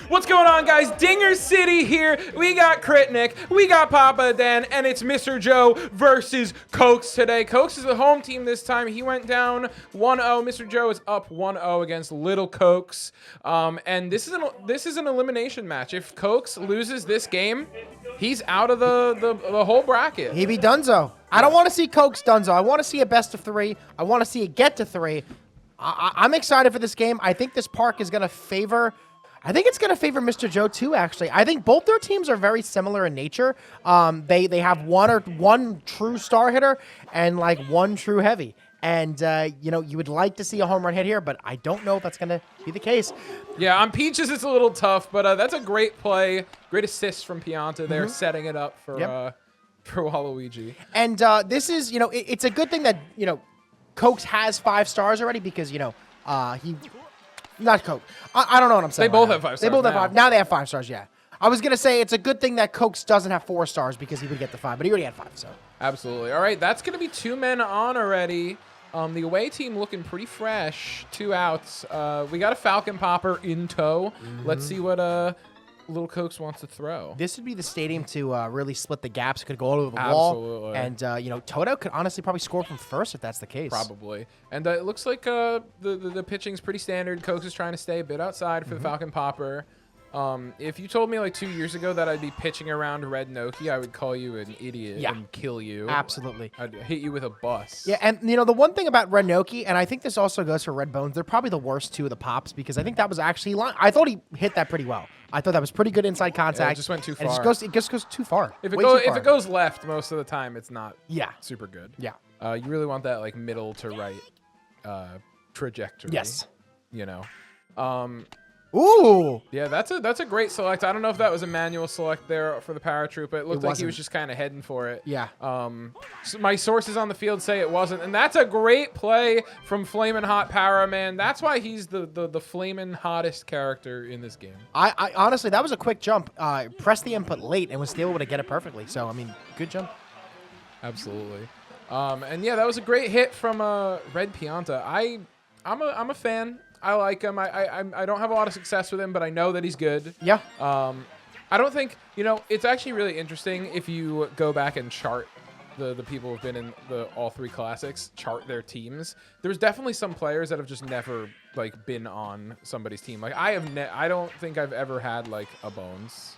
What's going on, guys? Dinger City here. We got Critnik, we got Papa Dan, and it's Mr. Joe versus Coaks today. Coaks is the home team this time. He went down 1-0. Mr. Joe is up 1-0 against Little Coaks. And this is an elimination match. If Coaks loses this game, he's out of the whole bracket. He be donezo. I don't want to see Coaks donezo. I want to see a best of 3. I want to see it get to 3. I'm excited for this game. I think this park is going to favor... I think it's going to favor Mr. Joe too, actually. I think both their teams are very similar in nature. They have one true star hitter and like one true heavy. And, you know, you would like to see a home run hit here, but I don't know if that's going to be the case. Yeah, on Peaches, it's a little tough, but that's a great play. Great assist from Pianta there, setting it up for Waluigi. And this is, you know, it's a good thing that, you know, Coaks has 5 stars already because, you know, not Coke. I don't know what I'm saying. They both have 5 stars. They both have 5. Now they have 5 stars, yeah. I was going to say it's a good thing that Coaks doesn't have 4 stars because he would get the 5, but he already had 5, so. Absolutely. All right, that's going to be 2 men on already. The away team looking pretty fresh. 2 outs. We got a Falcon Popper in tow. Let's see what Little Coaks wants to throw. This would be the stadium to really split the gaps. It could go all over the wall. Absolutely. And, you know, Toto could honestly probably score from first if that's the case. Probably. And it looks like the pitching's pretty standard. Coaks is trying to stay a bit outside for the Falcon Popper. If you told me like 2 years ago that I'd be pitching around Red Noki, I would call you an idiot and kill you. Absolutely. I'd hit you with a bus. Yeah, and you know, the one thing about Red Noki, and I think this also goes for Red Bones, they're probably the worst 2 of the pops because I think that was actually, I thought he hit that pretty well. I thought that was pretty good inside contact. Yeah, it just went too far. And it just goes too far. If it goes left most of the time, it's not super good. Yeah. You really want that like middle to right trajectory. Yes. You know. Ooh. Yeah, that's a great select. I don't know if that was a manual select there for the paratrooper. It looked like he wasn't. was just kind of heading for it. Yeah. So my sources on the field say it wasn't, and that's a great play from Flamin' Hot Paraman. That's why he's the flamin' hottest character in this game. I honestly, that was a quick jump. Pressed the input late and was still able to get it perfectly. So I mean, good jump. Absolutely. And yeah, that was a great hit from Red Pianta. I'm a fan. I like him. I don't have a lot of success with him, but I know that he's good. Yeah. I don't think, you know, it's actually really interesting if you go back and chart the people who've been in all 3 classics, chart their teams. There's definitely some players that have just never like been on somebody's team. Like I don't think I've ever had like a Bones.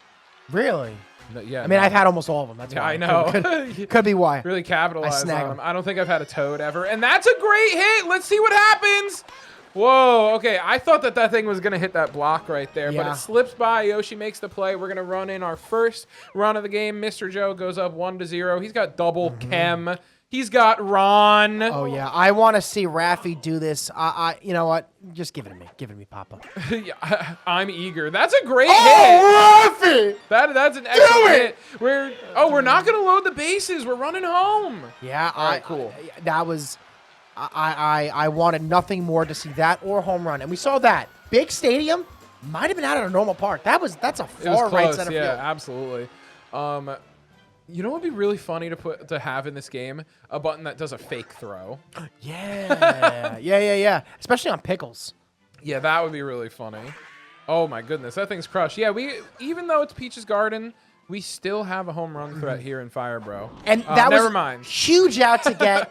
Really? No, yeah. I mean, I've had almost all of them. That's why. I know. Could be why. Really capitalized snag on them. 'em. I don't think I've had a Toad ever. And that's a great hit. Let's see what happens. Whoa, okay. I thought that thing was going to hit that block right there, but it slips by. Yoshi makes the play. We're going to run in our first run of the game. Mr. Joe goes up 1-0. He's got double Chem. He's got Ron. Oh, yeah. I want to see Raffy do this. You know what? Just give it to me. Give it to me, Papa. Yeah, I'm eager. That's a great hit. Raffy! That's an excellent hit. We're not going to load the bases. We're running home. Yeah. All right, cool. That was... I wanted nothing more to see that or home run, and we saw that. Big stadium might have been out at a normal park. That's a far right center field. Yeah, absolutely. You know what would be really funny to have in this game? A button that does a fake throw. Yeah, yeah. Especially on pickles. Yeah, that would be really funny. Oh my goodness, that thing's crushed. Yeah, even though it's Peach's Garden, we still have a home run threat here in Fire Bro. And that never was mind. Huge out to get.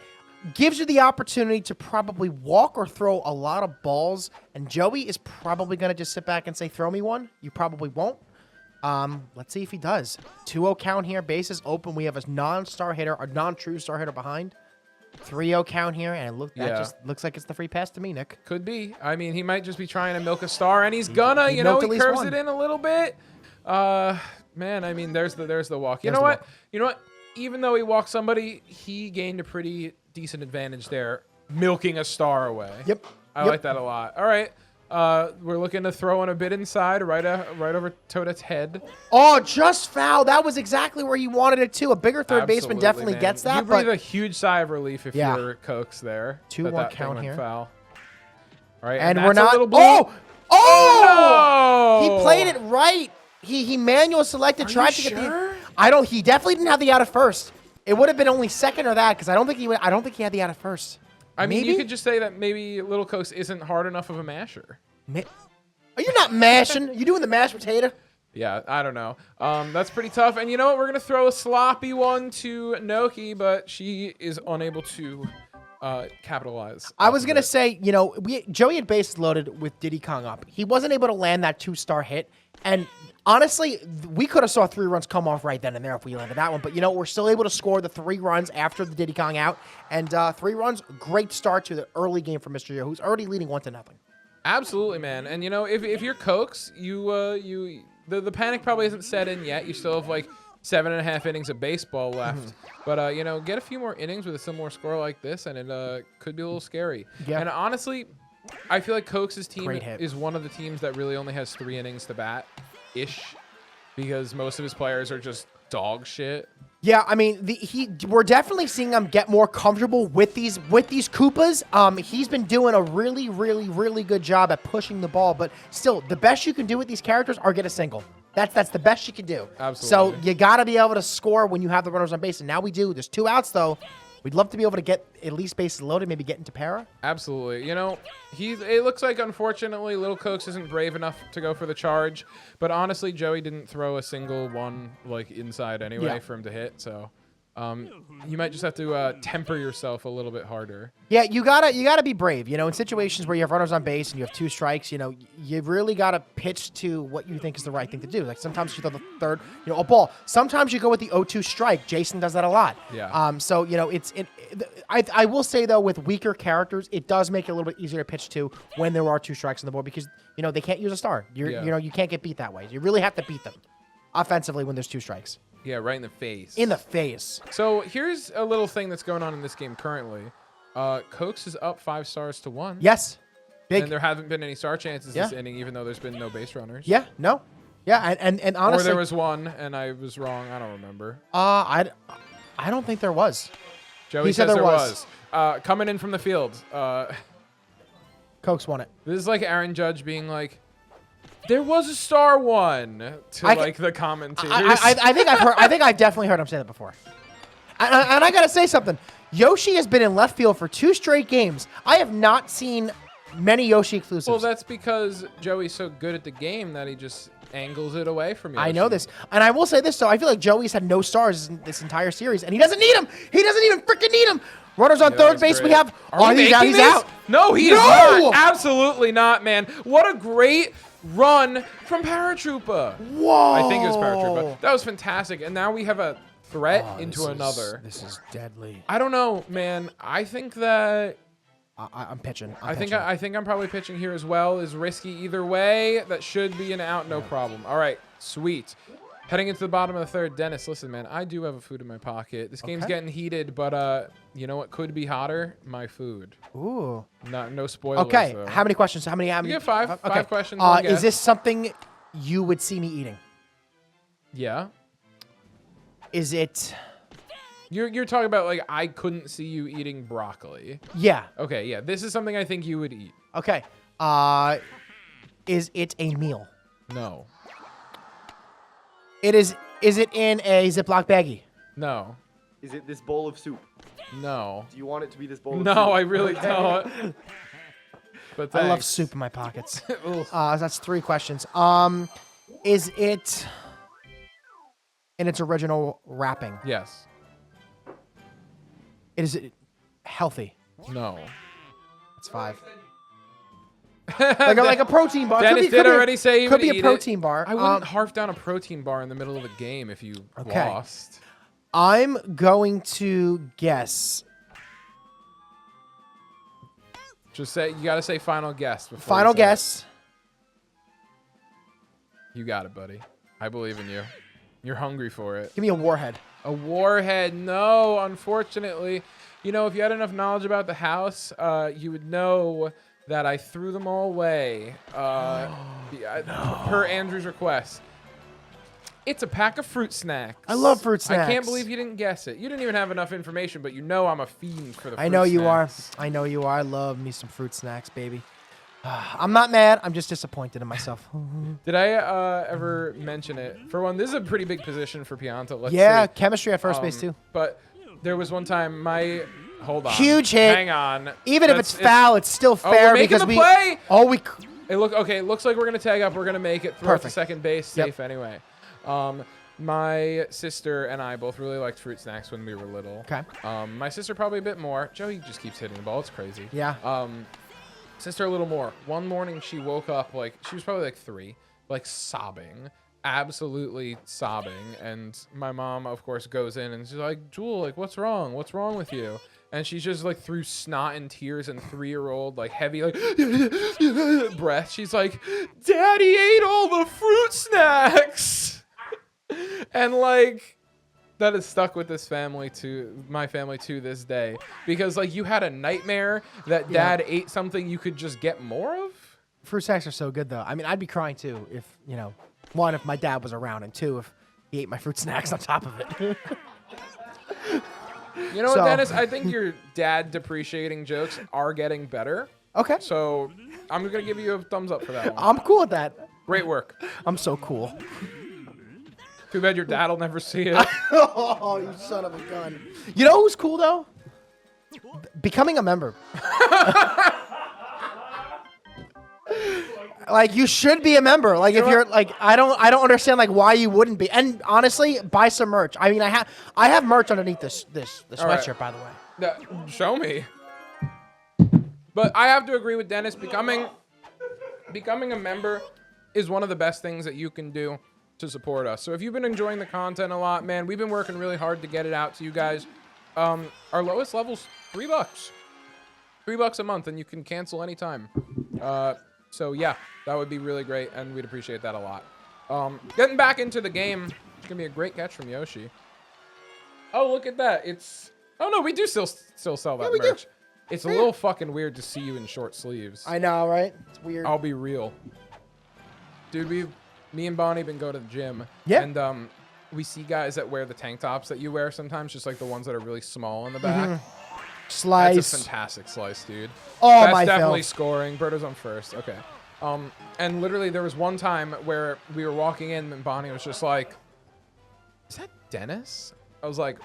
Gives you the opportunity to probably walk or throw a lot of balls, and Joey is probably going to just sit back and say, throw me one. You probably won't. Let's see if he does. 2-0 count here, bases open. We have a non-star hitter, a non-true star hitter behind. 3-0 count here, and that just looks like it's the free pass to me, Nick. Could be. I mean, he might just be trying to milk a star, and he's gonna, you know, he curves it in a little bit. Man, I mean, there's the walk. You know what? Even though he walked somebody, he gained a pretty decent advantage there, milking a star away. Yep. I like that a lot. All right. We're looking to throw in a bit inside, right over Toadette's head. Oh, just foul. That was exactly where you wanted it to. A bigger third baseman definitely gets that. You breathe a huge sigh of relief if you're Coaks there. 2-1 count here. Foul. All right, and we're not. Oh! He played it right. He manual selected, tried to get the. He definitely didn't have the out at first. It would have been only second or that because I don't think he had the out at first. I mean, you could just say that maybe Little Coaks isn't hard enough of a masher. Are you not mashing? You doing the mashed potato? Yeah, I don't know. That's pretty tough. And you know what? We're going to throw a sloppy one to Noki, but she is unable to capitalize. I was going to say, you know, Joey had bases loaded with Diddy Kong up. He wasn't able to land that 2-star hit. And honestly, we could have saw 3 runs come off right then and there if we landed that one. But, you know, we're still able to score the 3 runs after the Diddy Kong out. And 3 runs, great start to the early game for Mr. Joe, who's already leading 1-0. Absolutely, man. And, you know, if you're Coaks, the panic probably isn't set in yet. You still have, like, 7.5 innings of baseball left. But, you know, get a few more innings with a similar score like this, and it could be a little scary. Yeah. And honestly, I feel like Coaks' team is one of the teams that really only has 3 innings to bat-ish, because most of his players are just dog shit. Yeah, I mean, we're definitely seeing him get more comfortable with these Koopas. He's been doing a really, really, really good job at pushing the ball, but still, the best you can do with these characters are get a single. That's the best you can do. Absolutely. So you got to be able to score when you have the runners on base, and now we do. There's 2 outs, though. We'd love to be able to get at least bases loaded, maybe get into para. Absolutely. You know, it looks like, unfortunately, Little Coaks isn't brave enough to go for the charge. But honestly, Joey didn't throw a single one, like, inside anyway for him to hit. So you might just have to temper yourself a little bit harder. Yeah, you gotta be brave. You know, in situations where you have runners on base and you have 2 strikes, you know, you really gotta pitch to what you think is the right thing to do. Like sometimes you throw the third, you know, a ball. Sometimes you go with the 0-2 strike. Jason does that a lot. Yeah. So you know, I will say though, with weaker characters, it does make it a little bit easier to pitch to when there are 2 strikes on the board because you know they can't use a star. You know, you can't get beat that way. You really have to beat them offensively when there's 2 strikes. Yeah, right in the face. In the face. So here's a little thing that's going on in this game currently. Coaks is up 5 stars to 1. Yes. Big. And there haven't been any star chances this inning, even though there's been no base runners. Yeah, no. Yeah, and honestly... Or there was one, and I was wrong. I don't remember. I don't think there was. Joey says there was. Coming in from the field. Coaks won it. This is like Aaron Judge being like, there was a star one to like the commentators. I think I've definitely heard him say that before. And I gotta say something. Yoshi has been in left field for 2 straight games. I have not seen many Yoshi exclusives. Well, that's because Joey's so good at the game that he just angles it away from Yoshi. I know this. And I will say this, though. I feel like Joey's had no stars in this entire series, and he doesn't need them. He doesn't even freaking need them. Runners on third base, we have... He's out. No, he is not. Absolutely not, man. What a great run from Paratroopa. Whoa. I think it was Paratroopa. That was fantastic. And now we have a threat into another. This is deadly. I don't know, man. I think that... I'm pitching. I think I'm probably pitching here as well. Is risky either way. That should be an out, no problem. All right, sweet. Heading into the bottom of the 3rd, Dennis, listen, man, I do have a food in my pocket. This game's getting heated, but you know what could be hotter? My food. Ooh. No spoilers, Okay, though. how many questions? How many? You get 5. Okay. 5 questions. Is this something you would see me eating? Yeah. Is it... You're talking about, like, I couldn't see you eating broccoli. Yeah. Okay, yeah. This is something I think you would eat. Okay. Is it a meal? No. Is it in a Ziploc baggie? No. Is it this bowl of soup? No. Do you want it to be this bowl of soup? No, I really don't. But thanks. I love soup in my pockets. That's 3 questions. Is it in its original wrapping? Yes. Is it healthy? No. That's 5. like a protein bar. Dennis did already say he would eat it. Could be a protein bar. I wouldn't harf down a protein bar in the middle of a game if you lost. I'm going to guess. Just say, you got to say final guess. Final guess. You got it, buddy. I believe in you. You're hungry for it. Give me a warhead. A warhead? No, unfortunately. You know, if you had enough knowledge about the house, you would know that I threw them all away per Andrew's request. It's a pack of fruit snacks. I love fruit snacks. I can't believe you didn't guess it. You didn't even have enough information, but you know I'm a fiend for the fruit snacks. I know you are. I know you are. I love me some fruit snacks, baby. I'm not mad. I'm just disappointed in myself. Did I ever mention it? For one, this is a pretty big position for Pianta. Let's see. Chemistry at first base, too. But there was one time hold on. Huge hit. Hang on. Even if it's foul, it's still fair because we... Play. Oh, we... It looks like we're gonna tag up. We're gonna make it through to Perfect. second base safe anyway. My sister and I both really liked fruit snacks when we were little. Okay. My sister probably a bit more. Joey just keeps hitting the ball. It's crazy. Yeah. Sister a little more. One morning she woke up like she was probably like 3, like sobbing, absolutely sobbing. And my mom, of course, goes in and she's like, "Jewel, like what's wrong? What's wrong with you?" And she's just like through snot and tears and 3-year-old like heavy like breath. She's like, "Daddy ate all the fruit snacks." And like that is stuck with this family to my family to this day because like you had a nightmare that dad ate something you could just get more of. Fruit snacks are so good though. I mean, I'd be crying too if, you know, 1, if my dad was around, and 2, if he ate my fruit snacks on top of it. You know what, Dennis? I think your dad depreciating jokes are getting better. Okay. So I'm going to give you a thumbs up for that one. I'm cool with that. Great work. I'm so cool. Too bad your dad will never see it. Oh, you son of a gun. You know who's cool though? Becoming a member. Like you should be a member. Like if you're like I don't understand like why you wouldn't be. And honestly, buy some merch. I mean, I have merch underneath this sweatshirt, by the way. Show me. But I have to agree with Dennis. Becoming a member is one of the best things that you can do to support us. So if you've been enjoying the content a lot, man, we've been working really hard to get it out to you guys. Our lowest level's $3. $3 a month, and you can cancel anytime. So yeah, that would be really great, and we'd appreciate that a lot. Getting back into the game, it's gonna be a great catch from Yoshi. Oh, look at that! Oh no, we do still sell that merch. It's a little fucking weird to see you in short sleeves. I know, right? It's weird. I'll be real, dude. Me and Bonnie been go to the gym. Yeah. And we see guys that wear the tank tops that you wear sometimes, just like the ones that are really small in the back. Slice. That's a fantastic slice, dude. Oh, That's my definitely filth. scoring. Birdo's on first. Okay. And literally there was one time where we were walking in and Bonnie was just like, "Is that Dennis?" I was like,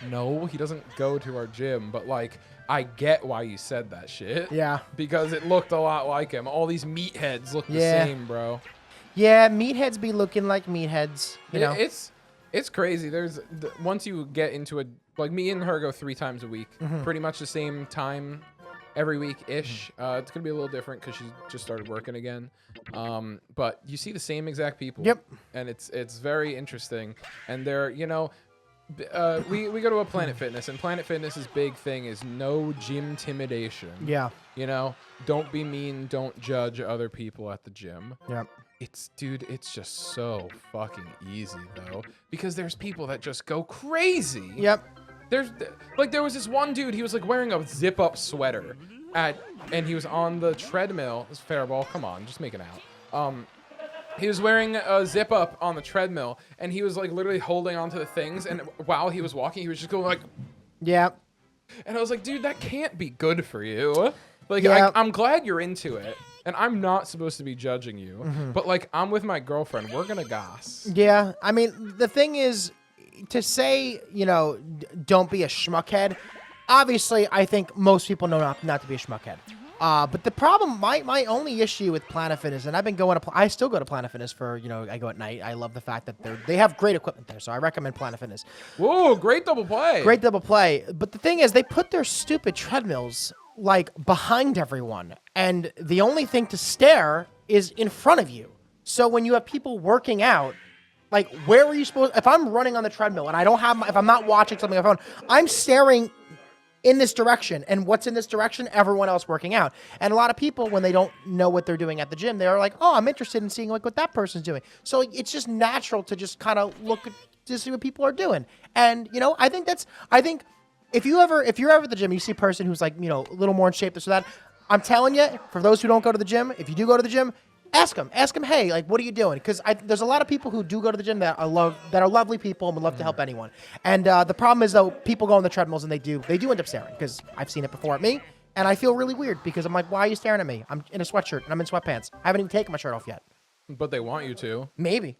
"No, he doesn't go to our gym, but like I get why you said that shit." Yeah. Because it looked a lot like him. All these meatheads look the same, bro. Yeah, meatheads be looking like meatheads. You know. It's crazy. Once you get into like me and her go 3 times a week, pretty much the same time every week-ish. It's gonna be a little different because she just started working again. But you see the same exact people. Yep. And it's very interesting. And they're, you know, we go to a Planet Fitness, and Planet Fitness's big thing is no gym intimidation. Yeah. You know, don't be mean, don't judge other people at the gym. Yep. Dude, it's just so fucking easy though, because there's people that just go crazy. Yep. There was this one dude, he was like wearing a zip-up sweater and he was on the treadmill. This Fairball, come on, just make it out. He was wearing a zip-up on the treadmill, and he was like literally holding onto the things, and while he was walking, he was just going like, yeah. And I was like, dude, that can't be good for you. Like, yeah. I'm glad you're into it. And I'm not supposed to be judging you, but like I'm with my girlfriend, we're gonna goss. Yeah, I mean the thing is, to say don't be a schmuckhead. Obviously, I think most people know not to be a schmuckhead. But the problem, my only issue with Planet Fitness, and I've been going to, I still go to Planet Fitness for I go at night. I love the fact that they have great equipment there, so I recommend Planet Fitness. Whoa, great double play! Great double play. But the thing is, they put their stupid treadmills like behind everyone, and the only thing to stare is in front of you. So when you have people working out, like where are you supposed? If I'm running on the treadmill and I don't have, if I'm not watching something on my phone, I'm staring in this direction, and what's in this direction? Everyone else working out. And a lot of people, when they don't know what they're doing at the gym, they're like, "Oh, I'm interested in seeing like what that person's doing." So it's just natural to just kind of look to see what people are doing. And I think if you're ever at the gym, you see a person who's like, a little more in shape, this or that. I'm telling you, for those who don't go to the gym, if you do go to the gym, ask them, hey, like, what are you doing? Because there's a lot of people who do go to the gym that are lovely people and would love to help anyone. And the problem is though, people go on the treadmills and they do end up staring, because I've seen it before at me, and I feel really weird because I'm like, why are you staring at me? I'm in a sweatshirt and I'm in sweatpants. I haven't even taken my shirt off yet. But they want you to. Maybe.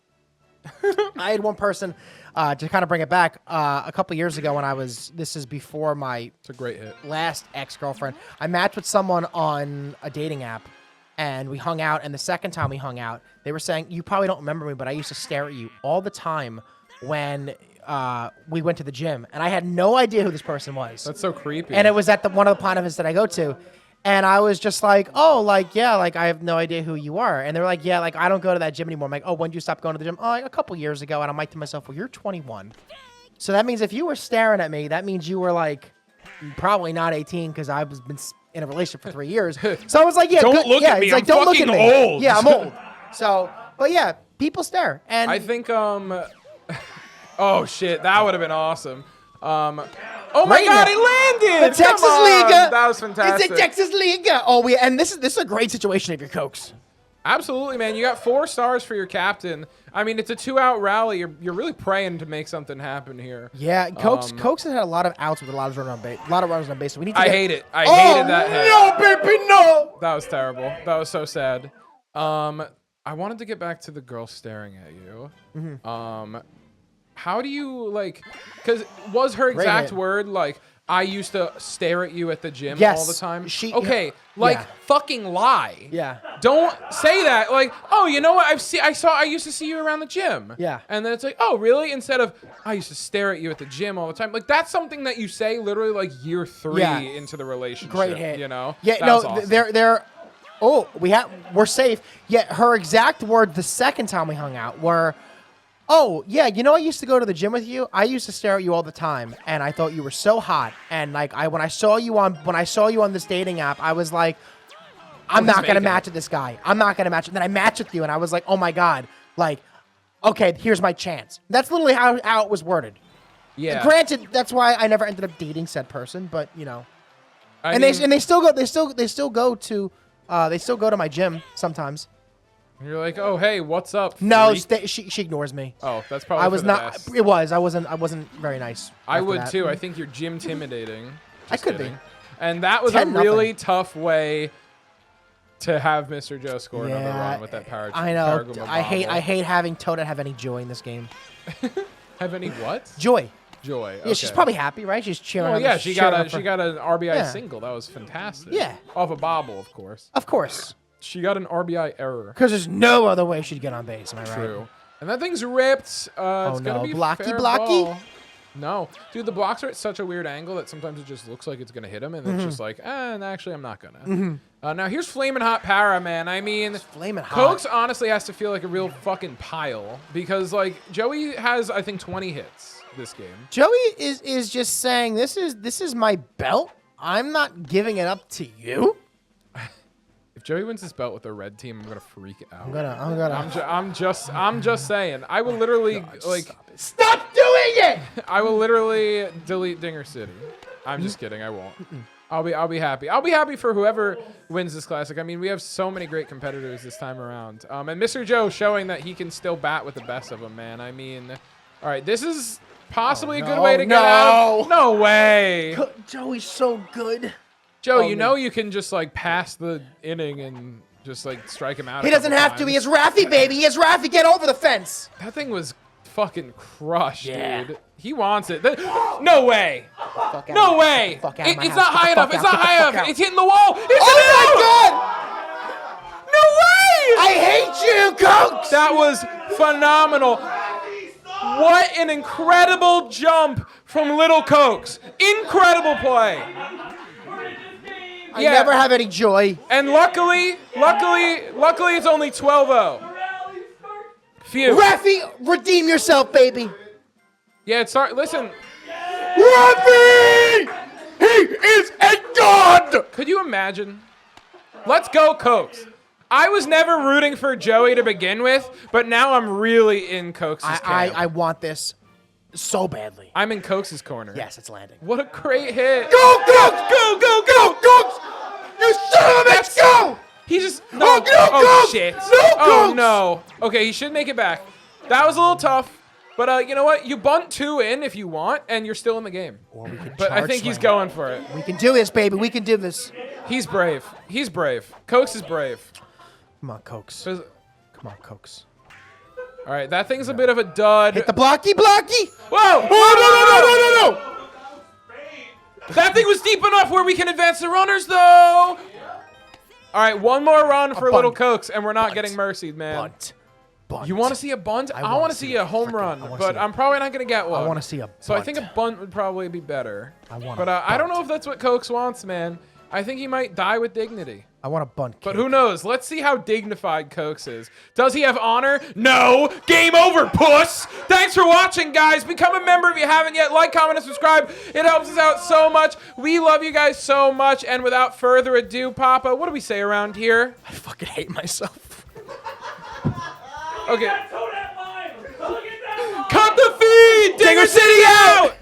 I had one person, to kind of bring it back, a couple years ago when this is before my It's a great hit. last ex-girlfriend. I matched with someone on a dating app, and we hung out. And the second time we hung out, they were saying, you probably don't remember me, but I used to stare at you all the time when we went to the gym. And I had no idea who this person was. That's so creepy. And it was at one of the Planet events that I go to. And I was just like, oh, like, yeah, like, I have no idea who you are. And they were like, yeah, like, I don't go to that gym anymore. I'm like, oh, when did you stop going to the gym? Oh, like a couple years ago. And I'm like to myself, well, you're 21. So that means if you were staring at me, that means you were like probably not 18 because I've been in a relationship for 3 years. So I was like, yeah, Don't good. look yeah, at me. He's like, I'm don't look at fucking me. old. Yeah, I'm old. So, but yeah, people stare. And I think oh shit, that would have been awesome. Oh my Rainer. God, it landed! The Texas Come on. Liga. That was fantastic. It's the Texas Liga. Oh, and this is a great situation if you're Coaks. Absolutely, man. You got 4 stars for your captain. I mean, it's a 2-out rally. You're really praying to make something happen here. Yeah, Coaks has had a lot of outs with a lot of runners on base. A lot of runners on base. So we need to I hate it. I hated that hit. No, baby, no. That was terrible. That was so sad. I wanted to get back to the girl staring at you. How do you like? Because was her exact word like, I used to stare at you at the gym all the time? Okay, fucking lie. Yeah. Don't say that. Like, oh, you know what? I used to see you around the gym. Yeah. And then it's like, oh, really? Instead of, I used to stare at you at the gym all the time. Like, that's something that you say literally like year 3 into the relationship. Great hit. You know? Yeah. That No, was awesome. they're. Oh, we're safe. Yet her exact words the second time we hung out were, oh, yeah, you know I used to go to the gym with you? I used to stare at you all the time, and I thought you were so hot. And like when I saw you on this dating app, I was like, I'm not going to match with this guy. I'm not going to match. And then I matched with you, and I was like, oh, my God. Like, okay, here's my chance. That's literally how it was worded. Yeah. Granted, that's why I never ended up dating said person, but, you know. They still go to my gym sometimes. You're like, oh, hey, what's up? No, freak? she ignores me. Oh, that's probably. I was for the not. best. It was. I wasn't very nice. I after would that. too. I think you're gym intimidating. I could be. And that was a 10-0. really tough way to have Mr. Joe score another run with that power. I know. I hate having Toadette have any joy in this game. Have any what? Joy. Joy. Yeah, Okay. she's probably happy, right? She's cheering. Oh on yeah, the- she cheering got up for- an RBI Yeah. single. That was fantastic. Yeah. Off a bobble, of course. Of course. She got an RBI error. Because there's no other way she'd get on base. Am I right? True. And that thing's ripped. It's gonna no. be Blocky, fair blocky? ball. No, dude, the blocks are at such a weird angle that sometimes it just looks like it's gonna hit him, and it's just like, and actually, I'm not gonna. Now here's flaming hot para, man. I mean, Flaming hot. Coaks honestly has to feel like a real fucking pile because like Joey has, I think, 20 hits this game. Joey is just saying this is my belt. I'm not giving it up to you. If Joey wins this belt with the red team, I'm gonna freak out. I'm gonna. I'm just saying. I will literally Stop doing it. I will literally delete Dinger City. I'm just kidding. I won't. I'll be happy. I'll be happy for whoever wins this classic. I mean, we have so many great competitors this time around. And Mr. Joe showing that he can still bat with the best of them, man. I mean, all right, this is possibly a good way to get out. No way. Joey's so good. Joe, you know you can just like pass the inning and just like strike him out. He doesn't have to. He has Raffy, baby. He has Raffy. Get over the fence. That thing was fucking crushed, Yeah. dude. He wants it. No way. No way. It's not high enough. It's not high enough. It's hitting the wall. Oh my God! No way. I hate you, Coaks. That was phenomenal. What an incredible jump from Little Coaks. Incredible play. I never have any joy. And luckily, it's only 12-0. Phew. Raffy, redeem yourself, baby. Yeah, it's hard. Listen. Raffy! He is a god! Could you imagine? Let's go, Coaks. I was never rooting for Joey to begin with, but now I'm really in Coaks' camp. I want this so badly. I'm in Coaks' corner. Yes, it's landing. What a great hit. Go, Coaks! Go, go, go, Coaks! You son of a bitch, go! He just no, Coaks! Shit. No, Oh Coaks! no. Okay, he should make it back. That was a little tough, but you know what? You bunt 2 in if you want, and you're still in the game. Or we can But I think he's going for it. We can do this, baby. We can do this. He's brave. He's brave. Coaks is brave. Come on, Coaks. All Come on, Coaks. right, that thing's a bit of a dud. Hit the blocky, blocky! Whoa! Oh, no! That thing was deep enough where we can advance the runners, though. All right, one more run for little bunt. Coaks, and we're not Bunt. getting mercied, man. Bunt. Bunt. You want to see a bunt? I want to see a home run, but I'm probably not going to get one. I want to see a bunt. So I think a bunt would probably be better. want I don't know if that's what Coaks wants, man. I think he might die with dignity. I want a bunt. But who knows? Let's see how dignified Coaks is. Does he have honor? No. Game over, puss. Thanks for watching, guys. Become a member if you haven't yet. Like, comment, and subscribe. It helps us out so much. We love you guys so much. And without further ado, Papa, what do we say around here? I fucking hate myself. Okay. Cut the feed! Dinger City out!